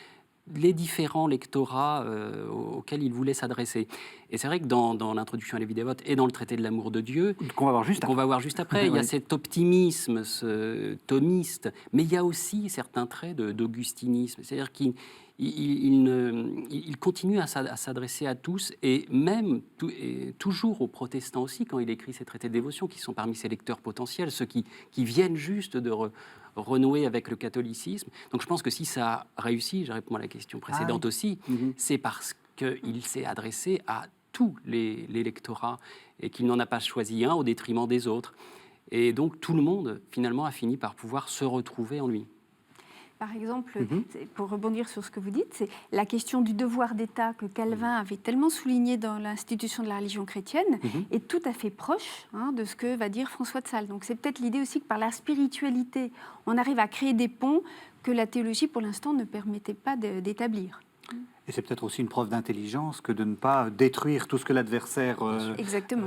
les différents lectorats auxquels il voulait s'adresser. Et c'est vrai que dans l'introduction à la vie dévote et dans le traité de l'amour de Dieu, qu'on va voir juste après, il y a cet optimisme, ce thomiste, mais il y a aussi certains traits d'augustinisme. C'est-à-dire qu'il continue à s'adresser à tous, et même toujours aux protestants aussi, quand il écrit ses traités de dévotion, qui sont parmi ses lecteurs potentiels, ceux qui viennent juste de renouer avec le catholicisme. Donc je pense que si ça a réussi, je réponds à la question précédente aussi, c'est parce qu'il s'est adressé à tous les lectorats et qu'il n'en a pas choisi un au détriment des autres. Et donc tout le monde, finalement, a fini par pouvoir se retrouver en lui. Par exemple, pour rebondir sur ce que vous dites, c'est la question du devoir d'État que Calvin avait tellement souligné dans l'institution de la religion chrétienne est tout à fait proche de ce que va dire François de Sales. Donc c'est peut-être l'idée aussi que par la spiritualité, on arrive à créer des ponts que la théologie, pour l'instant, ne permettait pas d'établir. Et c'est peut-être aussi une preuve d'intelligence que de ne pas détruire tout ce que l'adversaire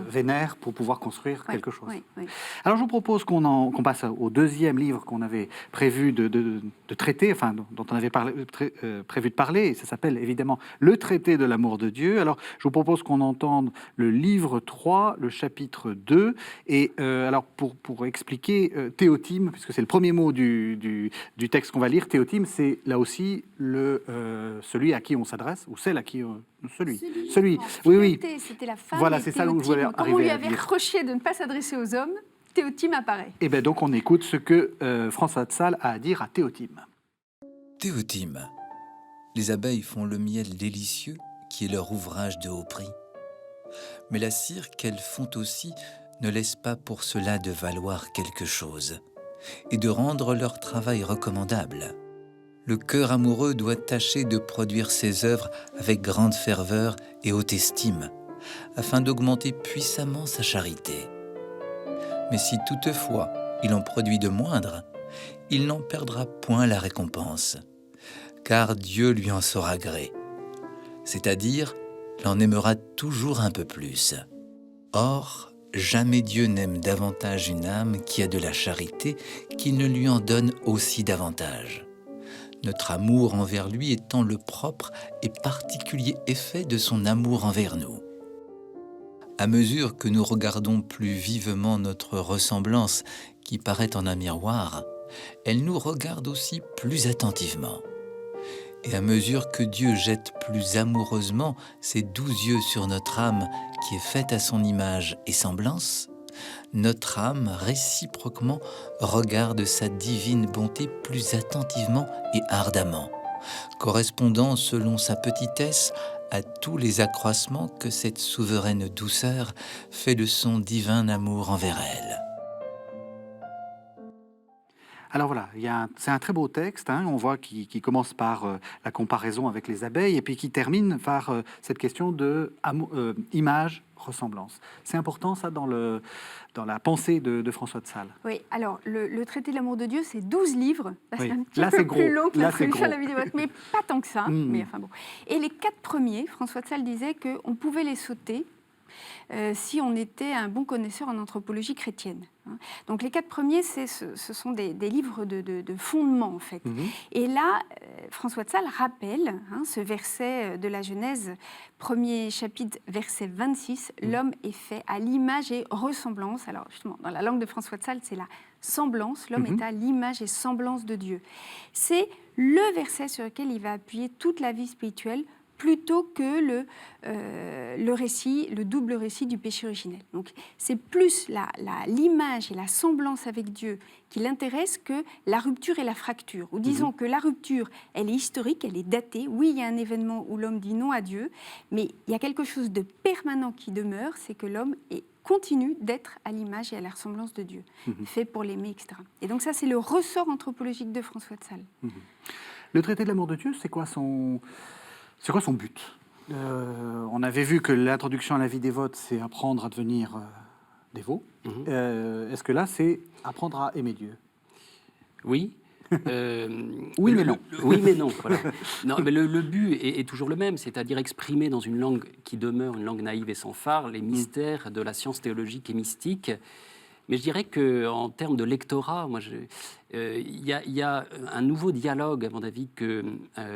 vénère pour pouvoir construire quelque chose. Oui. Alors je vous propose qu'on passe au deuxième livre qu'on avait prévu de traiter, enfin dont on avait prévu de parler, et ça s'appelle évidemment Le traité de l'amour de Dieu. Alors je vous propose qu'on entende le livre 3, le chapitre 2, et alors pour expliquer théotime, puisque c'est le premier mot du texte qu'on va lire, théotime, c'est là aussi celui à qui on s'adresse, ou celle à qui... Celui. Oui. C'était la femme. Voilà, c'est ça où je voulais arriver. Comme on lui avait reproché de ne pas s'adresser aux hommes, théotime apparaît. Et bien donc on écoute ce que François de Sales a à dire à théotime. Théotime. Les abeilles font le miel délicieux, qui est leur ouvrage de haut prix. Mais la cire qu'elles font aussi ne laisse pas pour cela de valoir quelque chose, et de rendre leur travail recommandable. Le cœur amoureux doit tâcher de produire ses œuvres avec grande ferveur et haute estime, afin d'augmenter puissamment sa charité. Mais si toutefois il en produit de moindres, il n'en perdra point la récompense, car Dieu lui en saura gré, c'est-à-dire l'en aimera toujours un peu plus. Or, jamais Dieu n'aime davantage une âme qui a de la charité qu'il ne lui en donne aussi davantage. Notre amour envers lui étant le propre et particulier effet de son amour envers nous. À mesure que nous regardons plus vivement notre ressemblance qui paraît en un miroir, elle nous regarde aussi plus attentivement. Et à mesure que Dieu jette plus amoureusement ses doux yeux sur notre âme qui est faite à son image et semblance, notre âme réciproquement regarde sa divine bonté plus attentivement et ardemment, correspondant selon sa petitesse à tous les accroissements que cette souveraine douceur fait de son divin amour envers elle. Alors voilà, c'est un très beau texte, hein, on voit qui commence par la comparaison avec les abeilles et puis qui termine par cette question de image, ressemblance. C'est important ça dans la pensée de François de Sales. Oui, alors le traité de l'amour de Dieu, c'est 12 livres. Oui. C'est un petit Là, peu c'est plus gros. long que Là, la c'est traduction de gros. la vie dévote, mais pas tant que ça. Mais enfin bon. Et les 4 premiers, François de Sales disait qu'on pouvait les sauter si on était un bon connaisseur en anthropologie chrétienne. Donc les 4 premiers, ce sont des livres de fondement, en fait. Et là, François de Sales rappelle ce verset de la Genèse, premier chapitre, verset 26, « L'homme est fait à l'image et ressemblance ». Alors justement, dans la langue de François de Sales, c'est la semblance. L'homme est à l'image et semblance de Dieu. C'est le verset sur lequel il va appuyer toute la vie spirituelle, plutôt que le récit, le double récit du péché originel. Donc c'est plus l'image et la semblance avec Dieu qui l'intéresse que la rupture et la fracture. Ou disons que la rupture, elle est historique, elle est datée. Oui, il y a un événement où l'homme dit non à Dieu, mais il y a quelque chose de permanent qui demeure, c'est que l'homme continue d'être à l'image et à la ressemblance de Dieu, fait pour l'aimer, etc. Et donc ça, c'est le ressort anthropologique de François de Sales. Le traité de l'amour de Dieu, c'est quoi son but? On avait vu que l'introduction à la vie dévote, c'est apprendre à devenir dévot. Est-ce que là, c'est apprendre à aimer Dieu? Oui. Oui, mais non. Oui, mais non. Voilà. Non, mais le but est toujours le même, c'est-à-dire exprimer dans une langue qui demeure une langue naïve et sans phare les mystères de la science théologique et mystique. Mais je dirais qu'en termes de lectorat, il y a un nouveau dialogue, à mon avis, que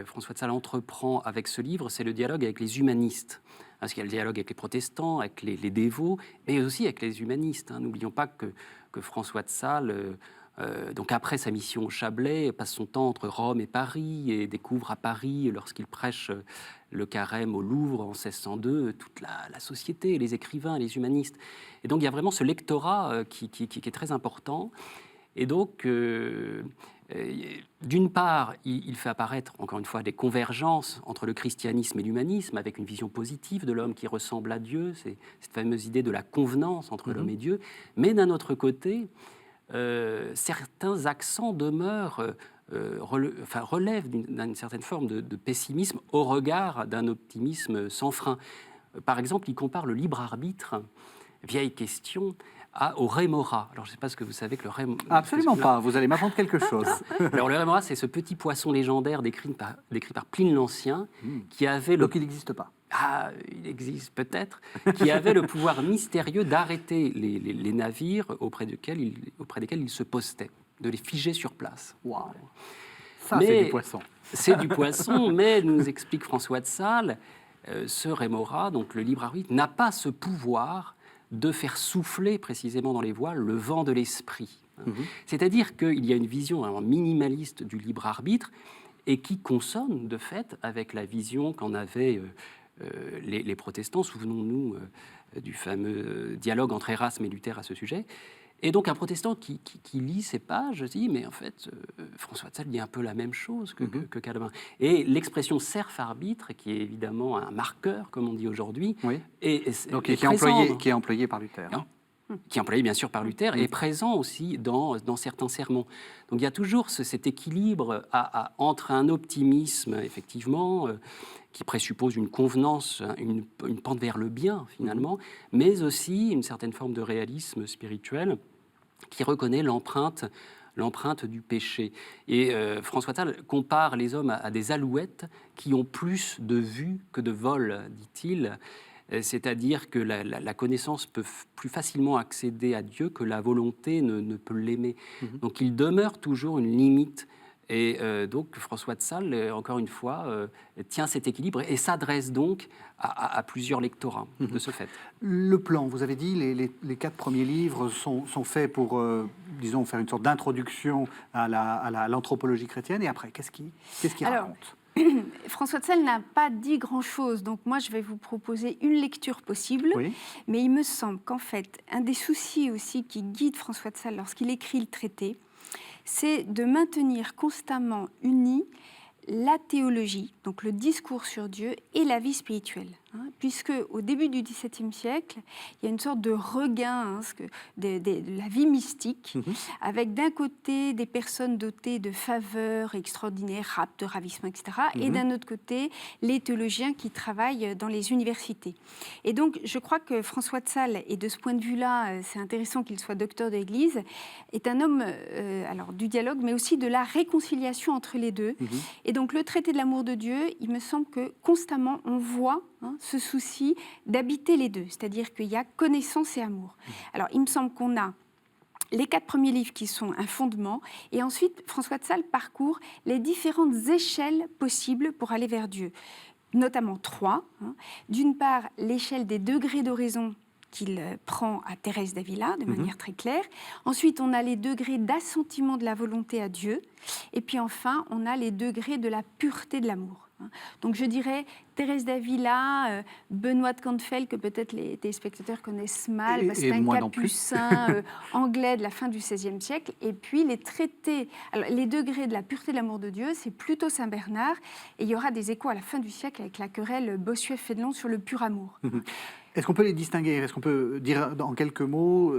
François de Sales entreprend avec ce livre, c'est le dialogue avec les humanistes. Parce qu'il y a le dialogue avec les protestants, avec les dévots, mais aussi avec les humanistes. N'oublions pas que François de Sales, donc après sa mission au Chablais, passe son temps entre Rome et Paris et découvre à Paris, lorsqu'il prêche le carême au Louvre en 1602, toute la société, les écrivains, les humanistes. Et donc il y a vraiment ce lectorat qui est très important. Et donc, d'une part, il fait apparaître, encore une fois, des convergences entre le christianisme et l'humanisme, avec une vision positive de l'homme qui ressemble à Dieu, c'est cette fameuse idée de la convenance entre l'homme et Dieu. Mais d'un autre côté, certains accents demeurent, relèvent d'une certaine forme de pessimisme au regard d'un optimisme sans frein. Par exemple, il compare le libre arbitre, vieille question, au rémora. Alors, je ne sais pas ce que vous savez que le rémora... Absolument pas, vous allez m'apprendre quelque chose. Alors, le rémora, c'est ce petit poisson légendaire décrit par Pline l'Ancien, qui avait... Donc, il n'existe pas. Ah, il existe peut-être, qui avait le pouvoir mystérieux d'arrêter les navires auprès desquels il se postait, de les figer sur place. Waouh. Ça, c'est du poisson. C'est du poisson, mais, nous explique François de Sales, ce rémora, donc le libre arbitre, n'a pas ce pouvoir de faire souffler précisément dans les voiles le vent de l'esprit. C'est-à-dire qu'il y a une vision minimaliste du libre arbitre et qui consonne de fait avec la vision qu'en avaient les protestants. Souvenons-nous du fameux dialogue entre Erasme et Luther à ce sujet. Et donc un protestant qui lit ces pages se dit, mais en fait, François de Sales dit un peu la même chose que Calvin. Et l'expression serf-arbitre, qui est évidemment un marqueur, comme on dit aujourd'hui, oui. est donc, qui est employé par Luther. qui est employé bien sûr par Luther, est présent aussi dans certains sermons. Donc il y a toujours cet équilibre entre un optimisme, effectivement, qui présuppose une convenance, une pente vers le bien, finalement, mais aussi une certaine forme de réalisme spirituel qui reconnaît l'empreinte du péché. Et François de Sales compare les hommes à des alouettes qui ont plus de vue que de vol, dit-il. C'est-à-dire que la connaissance peut plus facilement accéder à Dieu que la volonté ne peut l'aimer. Donc il demeure toujours une limite. Et donc François de Sales, encore une fois, tient cet équilibre et s'adresse donc à plusieurs lectorats de ce fait. Le plan, vous avez dit, les 4 premiers livres sont faits pour, disons, faire une sorte d'introduction à l'anthropologie chrétienne. Et après, qu'est-ce qu'il raconte ? François de Sales n'a pas dit grand-chose, donc moi je vais vous proposer une lecture possible, Oui. mais il me semble qu'en fait, un des soucis aussi qui guide François de Sales lorsqu'il écrit le traité, c'est de maintenir constamment unis la théologie, donc le discours sur Dieu, et la vie spirituelle. Puisque au début du XVIIe siècle, il y a une sorte de regain de la vie mystique, avec d'un côté des personnes dotées de faveurs extraordinaires, raptes, de ravissement, etc., et d'un autre côté, les théologiens qui travaillent dans les universités. Et donc, je crois que François de Sales, et de ce point de vue-là, c'est intéressant qu'il soit docteur de l'Église, est un homme alors, du dialogue, mais aussi de la réconciliation entre les deux. Et donc, le traité de l'amour de Dieu, il me semble que constamment, on voit ce souci d'habiter les deux, c'est-à-dire qu'il y a connaissance et amour. Alors, il me semble qu'on a les 4 premiers livres qui sont un fondement, et ensuite, François de Sales parcourt les différentes échelles possibles pour aller vers Dieu, notamment 3. D'une part, l'échelle des degrés d'oraison qu'il prend à Thérèse d'Avila, de manière très claire. Ensuite, on a les degrés d'assentiment de la volonté à Dieu. Et puis enfin, on a les degrés de la pureté de l'amour. Donc je dirais Thérèse d'Avila, Benoît de Cantefel, que peut-être les téléspectateurs connaissent mal, c'est un capucin anglais de la fin du XVIe siècle. Et puis les traités, alors les degrés de la pureté de l'amour de Dieu, c'est plutôt Saint Bernard. Et il y aura des échos à la fin du siècle avec la querelle Bossuet-Fénelon sur le pur amour. Est-ce qu'on peut les distinguer ? Est-ce qu'on peut dire en quelques mots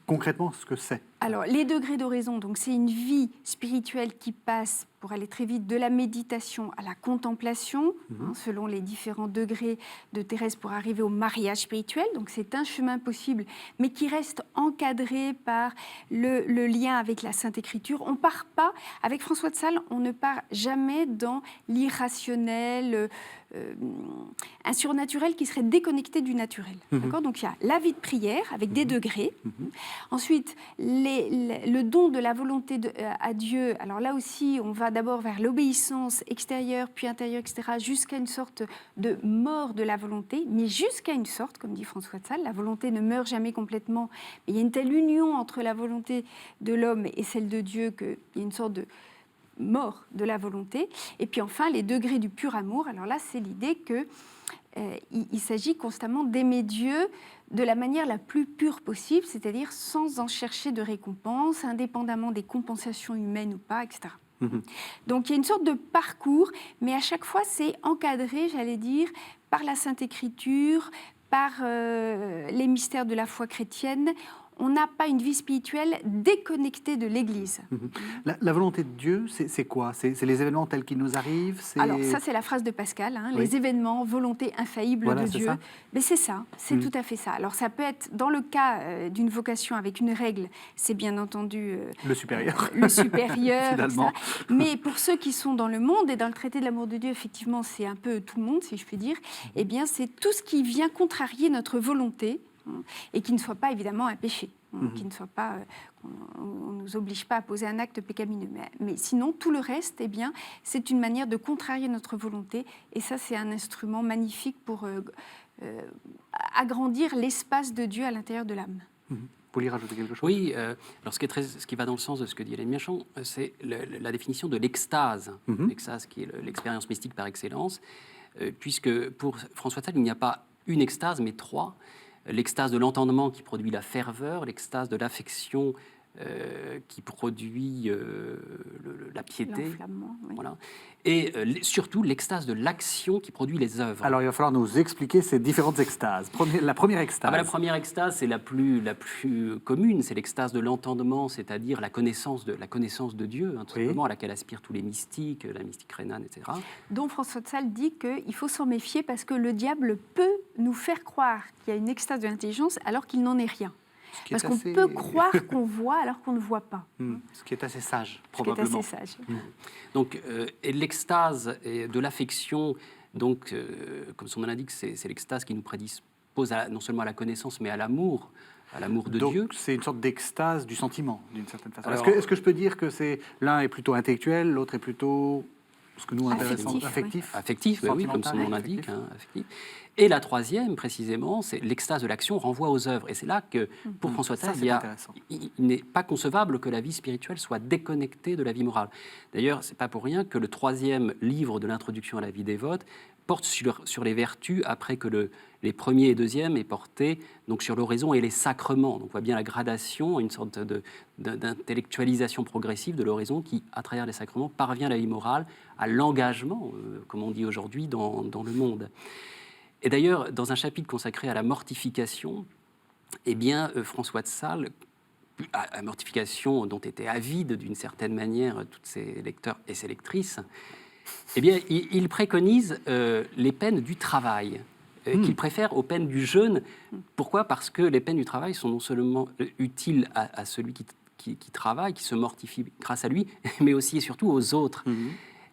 concrètement ce que c'est ? Alors, les degrés d'oraison, donc c'est une vie spirituelle qui passe, pour aller très vite, de la méditation à la contemplation, selon les différents degrés de Thérèse, pour arriver au mariage spirituel. Donc, c'est un chemin possible, mais qui reste encadré par le lien avec la Sainte Écriture. On part pas, avec François de Sales, on ne part jamais dans l'irrationnel, un surnaturel qui serait déconnecté du naturel. D'accord ? Donc, il y a la vie de prière, avec des degrés. Ensuite, le don de la volonté à Dieu. Alors là aussi, on va d'abord vers l'obéissance extérieure, puis intérieure, etc., jusqu'à une sorte de mort de la volonté, mais jusqu'à une sorte, comme dit François de Sales, la volonté ne meurt jamais complètement, mais il y a une telle union entre la volonté de l'homme et celle de Dieu qu'il y a une sorte de mort de la volonté. Et puis enfin, les degrés du pur amour. Alors là, c'est l'idée qu'il s'agit constamment d'aimer Dieu de la manière la plus pure possible, c'est-à-dire sans en chercher de récompense, indépendamment des compensations humaines ou pas, etc. Donc il y a une sorte de parcours, mais à chaque fois c'est encadré, j'allais dire, par la Sainte Écriture, par les mystères de la foi chrétienne. On n'a pas une vie spirituelle déconnectée de l'Église. La volonté de Dieu, c'est quoi ? C'est les événements tels qu'ils nous arrivent ? Alors ça, c'est la phrase de Pascal, les événements, volonté infaillible de Dieu. Mais c'est ça, c'est tout à fait ça. Alors ça peut être, dans le cas d'une vocation avec une règle, c'est bien entendu... le supérieur. Le supérieur, finalement. etc. Mais pour ceux qui sont dans le monde, et dans le traité de l'amour de Dieu, effectivement, c'est un peu tout le monde, si je puis dire, eh bien c'est tout ce qui vient contrarier notre volonté, et qui ne soit pas évidemment un péché, qui ne soit pas, on ne nous oblige pas à poser un acte pécamineux. Mais sinon, tout le reste, eh bien, c'est une manière de contrarier notre volonté, et ça, c'est un instrument magnifique pour agrandir l'espace de Dieu à l'intérieur de l'âme. Vous voulez rajouter quelque chose ? Oui, alors ce qui va dans le sens de ce que dit Hélène Miachon, c'est la définition de l'extase, l'extase qui est l'expérience mystique par excellence, puisque pour François de Sales, il n'y a pas une extase, mais 3. L'extase de l'entendement qui produit la ferveur, l'extase de l'affection qui produit la piété. L'enflammement, oui. Voilà. Et surtout l'extase de l'action qui produit les œuvres. Alors, il va falloir nous expliquer ces différentes extases. La première extase. La première extase, c'est la plus commune, c'est l'extase de l'entendement, c'est-à-dire la connaissance de Dieu, tout simplement, à laquelle aspirent tous les mystiques, la mystique rhénane, etc. Dont François de Sales dit qu'il faut s'en méfier parce que le diable peut nous faire croire qu'il y a une extase de l'intelligence alors qu'il n'en est rien. Parce qu'on peut croire qu'on voit alors qu'on ne voit pas. Ce qui est assez sage, Ce qui probablement. est assez sage. Donc, et l'extase de l'affection, donc, comme son nom l'indique, c'est l'extase qui nous prédispose non seulement à la connaissance, mais à l'amour de Donc, Dieu. c'est une sorte d'extase du sentiment, d'une certaine façon. Alors, Est-ce que je peux dire que l'un est plutôt intellectuel, l'autre est plutôt, ce que nous intéressant, Affectif, affectif, Oui, comme son nom l'indique, affectif. Et la troisième, précisément, c'est l'extase de l'action renvoie aux œuvres. Et c'est là que, pour François de Sales, il n'est pas concevable que la vie spirituelle soit déconnectée de la vie morale. D'ailleurs, c'est pas pour rien que le troisième livre de l'introduction à la vie dévote porte sur les vertus, après que les premiers et deuxièmes aient porté donc, sur l'oraison et les sacrements. Donc on voit bien la gradation, une sorte d'intellectualisation progressive de l'oraison qui, à travers les sacrements, parvient à la vie morale, à l'engagement, comme on dit aujourd'hui, dans le monde. Et d'ailleurs, dans un chapitre consacré à la mortification, eh bien, François de Sales, à la mortification dont étaient avides d'une certaine manière tous ses lecteurs et ses lectrices, eh bien, il préconise les peines du travail, qu'il préfère aux peines du jeûne. Pourquoi ? Parce que les peines du travail sont non seulement utiles à celui qui travaille, qui se mortifie grâce à lui, mais aussi et surtout aux autres.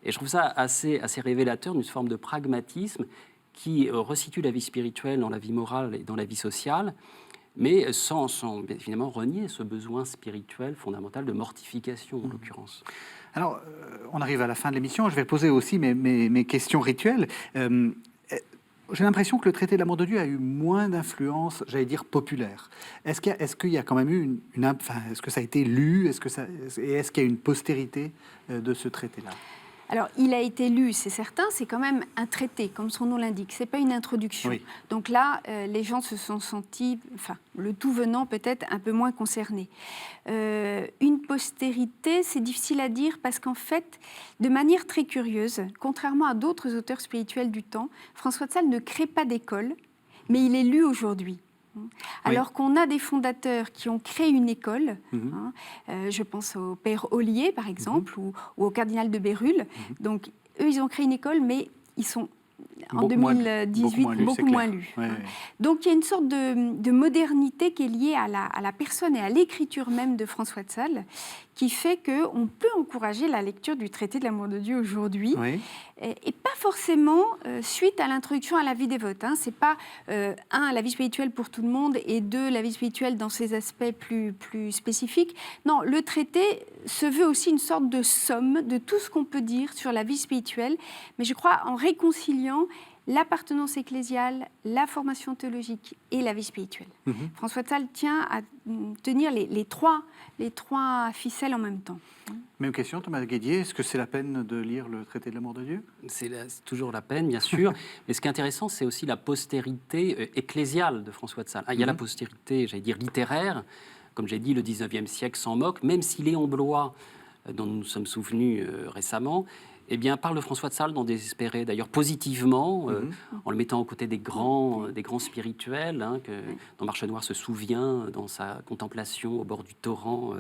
Et je trouve ça assez révélateur d'une forme de pragmatisme qui resitue la vie spirituelle dans la vie morale et dans la vie sociale, mais sans finalement renier ce besoin spirituel fondamental de mortification, en l'occurrence. Alors, on arrive à la fin de l'émission. Je vais poser aussi mes questions rituelles. J'ai l'impression que le traité de l'amour de Dieu a eu moins d'influence, j'allais dire, populaire. Est-ce qu'il y a quand même eu est-ce que ça a été lu ? Est-ce qu'il y a une postérité de ce traité-là ? Alors, il a été lu, c'est certain, c'est quand même un traité, comme son nom l'indique, c'est pas une introduction. Oui. Donc là, les gens se sont sentis, le tout venant peut-être un peu moins concernés. Une postérité, c'est difficile à dire parce qu'en fait, de manière très curieuse, contrairement à d'autres auteurs spirituels du temps, François de Sales ne crée pas d'école, mais il est lu aujourd'hui. Alors qu'on a des fondateurs qui ont créé une école, je pense au père Ollier par exemple, ou au cardinal de Bérulle. Donc eux, ils ont créé une école, mais ils sont en 2018 beaucoup moins lus. Ouais. Donc il y a une sorte de modernité qui est liée à la personne et à l'écriture même de François de Sales, qui fait qu'on peut encourager la lecture du traité de l'amour de Dieu aujourd'hui, et pas forcément suite à l'introduction à la vie dévote. C'est pas, la vie spirituelle pour tout le monde, et deux, la vie spirituelle dans ses aspects plus spécifiques. Non, le traité se veut aussi une sorte de somme de tout ce qu'on peut dire sur la vie spirituelle, mais je crois en réconciliant l'appartenance ecclésiale, la formation théologique et la vie spirituelle. François de Sales tient à tenir les trois ficelles en même temps. Même question, Thomas Guédier, est-ce que c'est la peine de lire le traité de l'amour de Dieu ? C'est toujours la peine, bien sûr. Mais ce qui est intéressant, c'est aussi la postérité ecclésiale de François de Sales. Il y a la postérité, j'allais dire, littéraire. Comme j'ai dit, le 19e siècle s'en moque, même si Léon Bloy, dont nous nous sommes souvenus récemment, parle de François de Sales dans Désespéré, d'ailleurs positivement, en le mettant aux côtés des grands spirituels, dont Marche Noire se souvient dans sa contemplation au bord du torrent,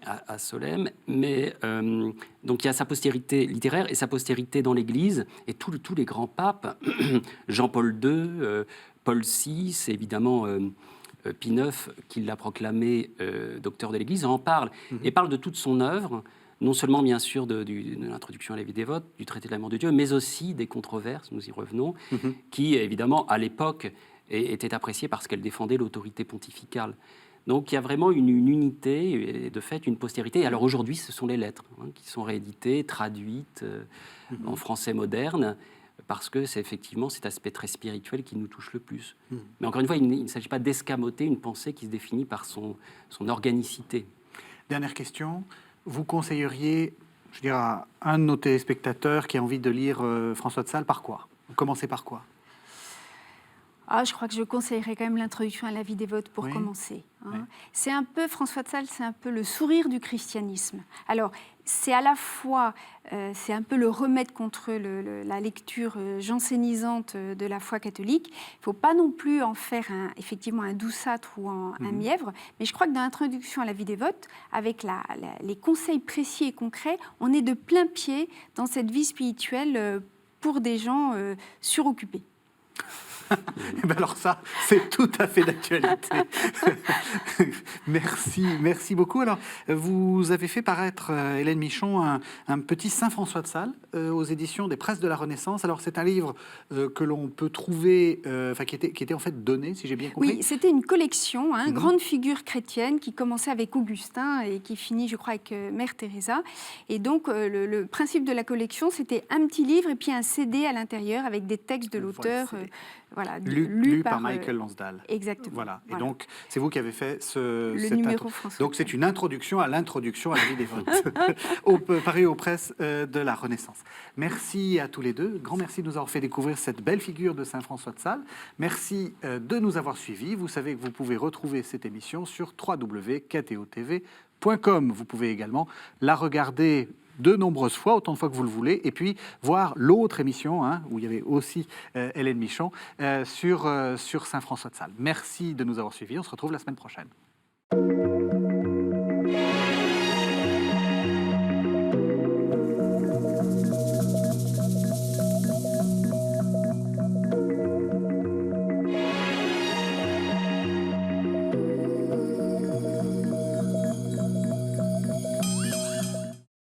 à Solesmes. Mais donc il y a sa postérité littéraire et sa postérité dans l'Église, et tous les grands papes, Jean-Paul II, Paul VI, évidemment Pie IX, qui l'a proclamé docteur de l'Église, en parle, et parle de toute son œuvre, non seulement bien sûr de l'introduction à la vie dévote, du traité de l'amour de Dieu, mais aussi des controverses, nous y revenons, qui évidemment à l'époque étaient appréciées parce qu'elles défendaient l'autorité pontificale. Donc il y a vraiment une unité, et de fait une postérité. Alors aujourd'hui, ce sont les lettres qui sont rééditées, traduites en français moderne, parce que c'est effectivement cet aspect très spirituel qui nous touche le plus. Mais encore une fois, il ne s'agit pas d'escamoter une pensée qui se définit par son organicité. Dernière question. Vous conseilleriez, je dirais, à un de nos téléspectateurs qui a envie de lire François de Sales, par quoi ? Vous commencez par quoi ? Je crois que je conseillerais quand même l'introduction à la vie dévote pour commencer. Oui. C'est un peu, François de Sales, c'est un peu le sourire du christianisme. Alors, c'est à la fois, c'est un peu le remède contre la lecture jansénisante de la foi catholique. Il ne faut pas non plus en faire effectivement un douceâtre ou un mièvre, mais je crois que dans l'introduction à la vie dévote, avec les conseils précis et concrets, on est de plein pied dans cette vie spirituelle pour des gens suroccupés. Alors ça, c'est tout à fait d'actualité. Merci beaucoup. Alors, vous avez fait paraître, Hélène Michon, un petit Saint François de Sales aux éditions des Presses de la Renaissance. Alors, c'est un livre que l'on peut trouver, qui était en fait donné, si j'ai bien compris. Oui, c'était une collection, grande figure chrétienne qui commençait avec Augustin et qui finit, je crois, avec Mère Teresa. Et donc, le principe de la collection, c'était un petit livre et puis un CD à l'intérieur avec des textes de l'auteur. Lu par Michael Lansdale. Exactement. Voilà. Et donc, c'est vous qui avez fait le numéro François. Donc, c'est une introduction à l'introduction à la vie des votes, paru aux Presses de la Renaissance. Merci à tous les deux. Grand merci de nous avoir fait découvrir cette belle figure de Saint François de Sales. Merci de nous avoir suivis. Vous savez que vous pouvez retrouver cette émission sur www.ktotv.com. Vous pouvez également la regarder de nombreuses fois, autant de fois que vous le voulez, et puis voir l'autre émission, où il y avait aussi Hélène Michon, sur Saint François de Sales. Merci de nous avoir suivis, on se retrouve la semaine prochaine.